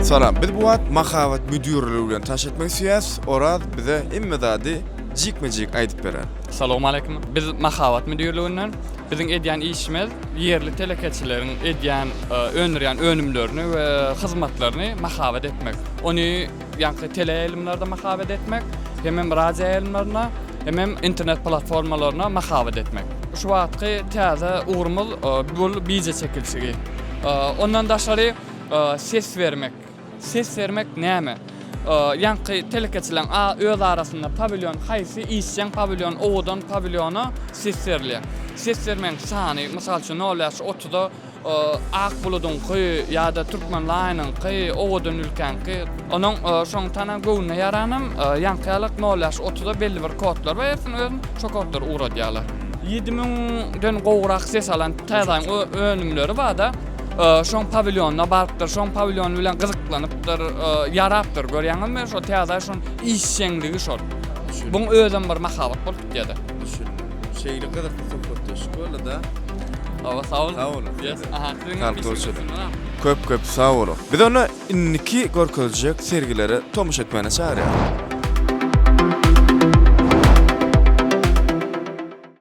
Salam, biz bu wagt mahabat müdürlüği bilen taş etmek süýäs. Oraz bize immedady jikmejik aýdyp berer. Assalamu alaykum. Biz mahabat müdürlüğünden bizim edýän işimiz yerli telekeçilerin edýän önürýän önümlerini we hyzmatlaryny mahabat etmek. Onu ýa-ni tele ilimlerde mahabat etmek, hem radio ilimlerine, hem internet platformalarına mahabat etmek. Şu wagtky täze ugrumyz bol bize çekilşigi. Ondan daşary ses vermek. Ses vermek näme? Ýa-ni telekeçilerin öz arasynda pavilyon haýsy işçiň pavilyon owadan pavilyona ses verilýär. Ses vermek sany, mysal üçin 0-30-da ak buludunky ýa-da Türkmenlaýnyňky owadan ülkenki onuň şoň tana gowuna ýaranam ýankylyk 0-30-da belli bir kodlar we özüň şo kodlar uradýarlar. 7000den gowrak ses alan täze önümleri barda şoň pavilyonuna barıpdyr, şoň pavilyon bilen gyzyklanypdyr, ýarapdyr. Görýäňizmi? Şo täze şoň işçiňligi şol. Bu özüm bir mahabat bolup gitdi. Şeýle gyzyk sohbetde şkolada. Sağ ol. Sağ ol. Yes. Köp sağ ol. Biz onu inniki görkezjek sergilere tomuş etmeni çağırýar.